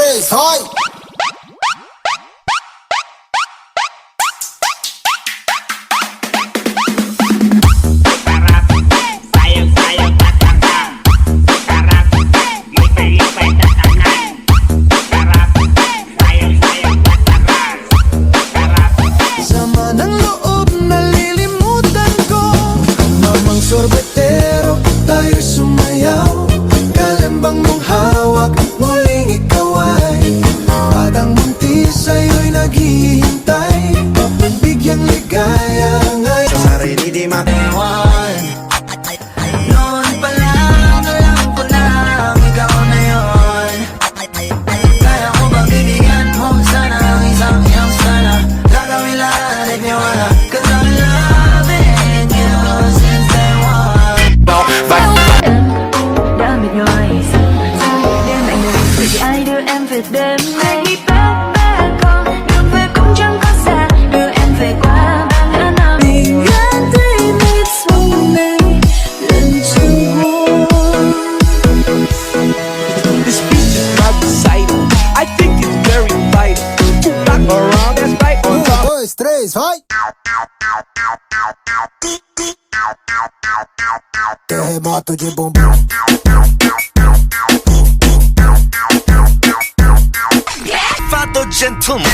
3, hoy! Sama ng loob, nalilimutan ko. Mamang sorbetero, tayo'y sumayaw. Kalambang mong hawak, muling ikaw ay batang buntis sa'yo'y naghihintay. Bigyang ligaya ngayon sa sarili di matiwan. Noon pa lang, alam ko na ikaw na yun. Kaya ko bang bibigyan mo sana ang isang iyong sana. Gagawin lahat if you wanna, 'cause I'm loving you since day one. Down with your eyes, them anh đừng vì ai đưa em về đêm nay. Back home, đường về cũng chẳng có xa, đưa em về qua bao ngã năm. Mình gắn thấy nét sông này lần chung hôn. This beat is not recital. I think it's very vital to rock around. That's right on 1, top. 2, 3, hoy! Terremoto de bumbum. Father gentleman.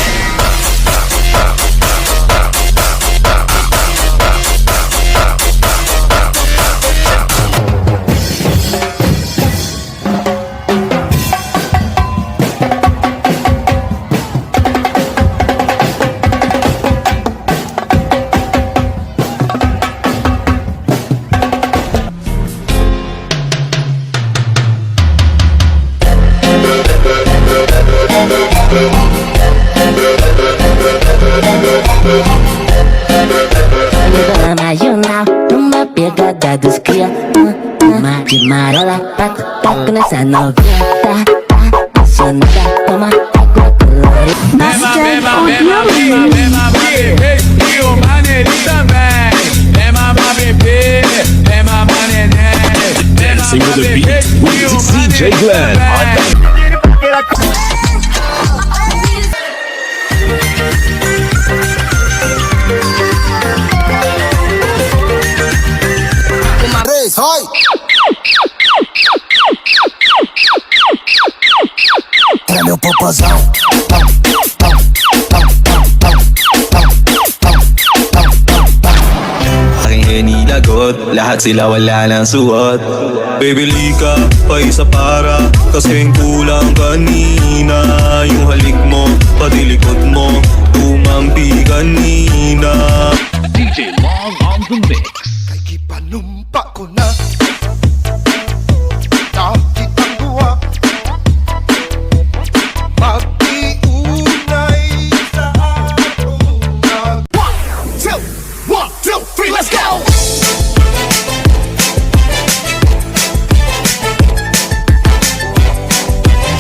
Mas jornal, numa pegada dos cria. De marola, taco nessa novinha. Tá apaixonada, toma água colorida. Bema, bebê, e o maneirinho também. Bema, bebê, bema, neném. Dancing with the beat with DJ Glenn. Três, hoy! Treme o popozão. Aking hinilagot, lahat sila wala ng suot. Baby lika, pa isa para kasing kulang kanina. Yung halik mo, pati likod mo, tumampi kanina. DJ Long on the mix. Kay panumpa ko na nakitang duwa. Magtiunay sa atong nag 1, 2, 3, let's go!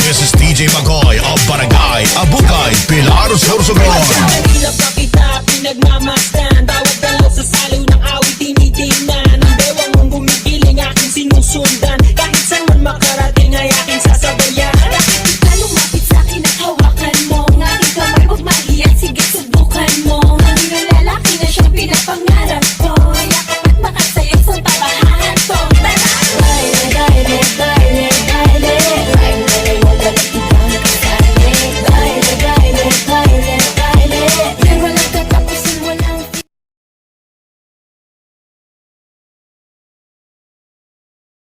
This is DJ Magoy of Barangay Abukay, Pilar, Sorsogon. Sa hirap na kita pinagmamasdan.